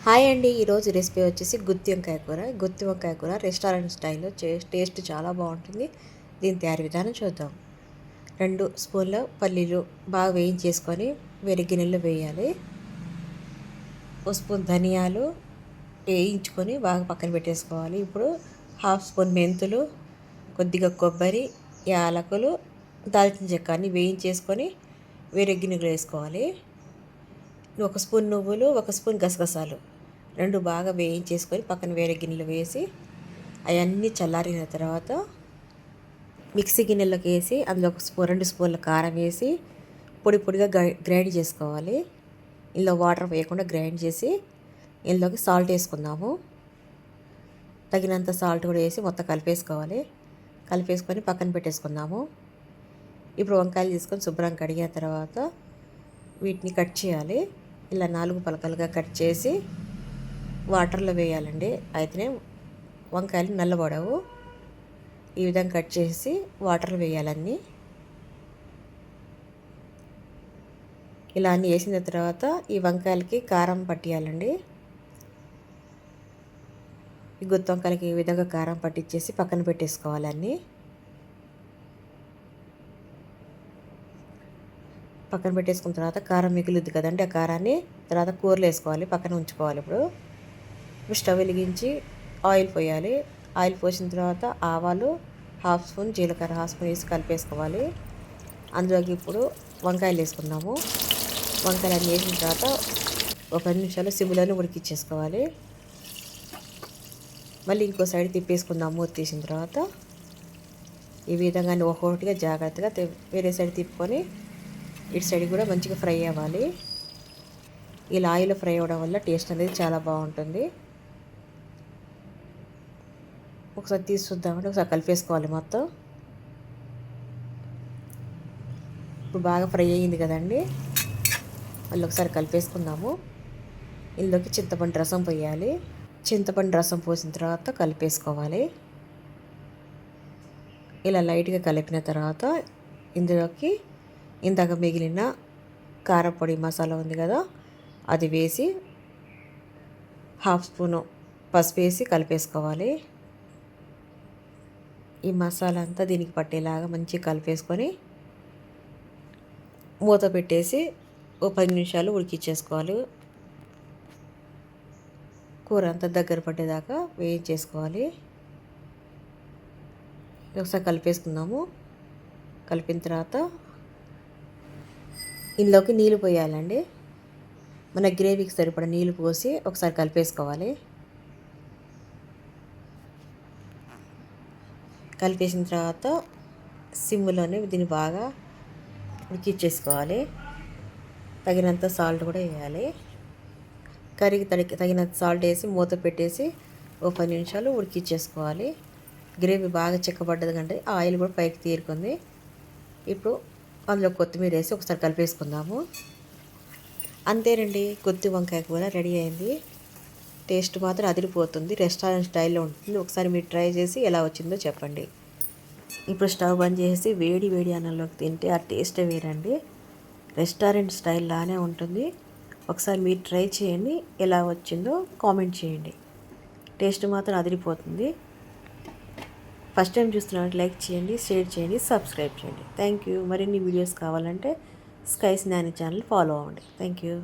Hi అండి. ఈరోజు recipe వచ్చేసి గుత్తి వంకాయ కూర. గుత్తి వంకాయ కూర రెస్టారెంట్ స్టైల్లో టేస్ట్ చాలా బాగుంటుంది. దీని తయారీ విధానం చూద్దాం. 2 స్పూన్ల పల్లీలు బాగా వేయించేసుకొని వేరే గిన్నెలో వేయాలి. 1 స్పూన్ ధనియాలు వేయించుకొని బాగా పక్కన పెట్టేసుకోవాలి. ఇప్పుడు 1/2 స్పూన్ మెంతులు, కొద్దిగా కొబ్బరి, యాలకులు, దాల్చిన చెక్క అన్ని వేయించేసుకొని వేరే గిన్నెలో వేసుకోవాలి. 1 స్పూన్ నువ్వులు, 1 స్పూన్ గసగసాలు 2 బాగా వేయించేసుకొని పక్కన వేరే గిన్నెలో వేసి అవన్నీ చల్లారిన తర్వాత మిక్సీ గిన్నెలోకి వేసి అందులో 2 స్పూన్ల కారం వేసి పొడిగా గ్రైండ్ చేసుకోవాలి. ఇందులో వాటర్ వేయకుండా గ్రైండ్ చేసి ఇందులోకి సాల్ట్ వేసుకుందాము. తగినంత సాల్ట్ కూడా వేసి మొత్తం కలిపేసుకొని పక్కన పెట్టేసుకుందాము. ఇప్పుడు వంకాయలు తీసుకొని శుభ్రంగా కడిగిన తర్వాత వీటిని కట్ చేయాలి. ఇలా 4 పలకలుగా కట్ చేసి వాటర్లో వేయాలండి. అయితేనే వంకాయలు నల్లబడవు. ఈ విధంగా కట్ చేసి వాటర్లో వేయాలన్నీ. ఇలా అన్నీ వేసిన తర్వాత ఈ వంకాయలకి కారం పట్టియాలండి. ఈ గుత్తి వంకాయలకి ఈ విధంగా కారం పట్టించేసి పక్కన పెట్టేసుకోవాలి అన్నీ. పక్కన పెట్టేసుకున్న తర్వాత కారం మిగులుద్ది కదండి, ఆ కారాన్ని తర్వాత కూరలో వేసుకోవాలి, పక్కన ఉంచుకోవాలి. ఇప్పుడు స్టవ్ వెలిగించి ఆయిల్ పోయాలి. ఆయిల్ పోసిన తర్వాత ఆవాలు 1/2 స్పూన్, జీలకర్ర 1/2 స్పూన్ వేసి కలిపేసుకోవాలి. అందులోకి ఇప్పుడు వంకాయలు వేసుకుందాము. వంకాయలు అన్నీ వేసిన తర్వాత ఒక 10 నిమిషాలు సిమ్లోనే ఉడికిచ్చేసుకోవాలి. మళ్ళీ ఇంకో సైడ్ తిప్పేసుకుందాము. మూత తీసిన తర్వాత ఈ విధంగా ఒక్కొక్కటిగా జాగ్రత్తగా వేరే సైడ్ తిప్పుకొని ఇటు సైడ్ కూడా మంచిగా ఫ్రై అవ్వాలి. ఇలా ఆయిల్లో ఫ్రై అవ్వడం వల్ల టేస్ట్ అనేది చాలా బాగుంటుంది. ఒకసారి తీసి చూద్దామంటే ఒకసారి కలిపేసుకోవాలి మొత్తం. ఇప్పుడు బాగా ఫ్రై అయ్యింది కదండి, మళ్ళీ ఒకసారి కలిపేసుకుందాము. ఇందులోకి చింతపండు రసం పోయాలి. చింతపండు రసం పోసిన తర్వాత కలిపేసుకోవాలి. ఇలా లైట్గా కలిపిన తర్వాత ఇందులోకి ఇందాక మిగిలిన కారపొడి మసాలా ఉంది కదా, అది వేసి 1/2 స్పూను పసుపు వేసి కలిపేసుకోవాలి. ఈ మసాలా అంతా దీనికి పట్టేలాగా మంచిగా కలిపేసుకొని మూత పెట్టేసి ఓ 10 నిమిషాలు ఉడికిచ్చేసుకోవాలి. కూర అంతా దగ్గర పట్టేదాకా వేయించేసుకోవాలి. ఒకసారి కలిపేసుకుందాము. కలిపిన తర్వాత ఇందులోకి నీళ్ళు పోయాలండి. మన గ్రేవీకి సరిపడా నీళ్ళు పోసి ఒకసారి కలిపేసుకోవాలి. కలిపేసిన తర్వాత సిమ్లోనే దీన్ని బాగా ఉడికిచ్చేసుకోవాలి. తగినంత సాల్ట్ కూడా వేయాలి. కర్రీకి తగినంత సాల్ట్ వేసి మూత పెట్టేసి ఓ 10 నిమిషాలు ఉడికిచ్చేసుకోవాలి. గ్రేవీ బాగా చిక్కబడ్డది కంటే ఆయిల్ కూడా పైకి తీరుకుంది. ఇప్పుడు అందులో కొత్తిమీర వేసి ఒకసారి కలిపేసుకుందాము. అంతేనండి, గుత్తి వంకాయ కూర రెడీ అయింది. టేస్ట్ మాత్రం అదిరిపోతుంది, రెస్టారెంట్ స్టైల్లో ఉంటుంది. ఒకసారి మీరు ట్రై చేసి ఎలా వచ్చిందో చెప్పండి. ఇప్పుడు స్టవ్ బంద్ చేసి వేడి అన్నంలోకి తింటే ఆ టేస్టే వేరండి. రెస్టారెంట్ స్టైల్ లానే ఉంటుంది. ఒకసారి మీరు ట్రై చేయండి, ఎలా వచ్చిందో కామెంట్ చేయండి. టేస్ట్ మాత్రం అదిరిపోతుంది. ఫస్ట్ టైం చూస్తున్నట్టు లైక్ చేయండి, షేర్ చేయండి, సబ్స్క్రైబ్ చేయండి. Thank you. మరిన్ని వీడియోస్ కావాలంటే స్కైస్ నాని ఛానల్ ఫాలో అవ్వండి. Thank you.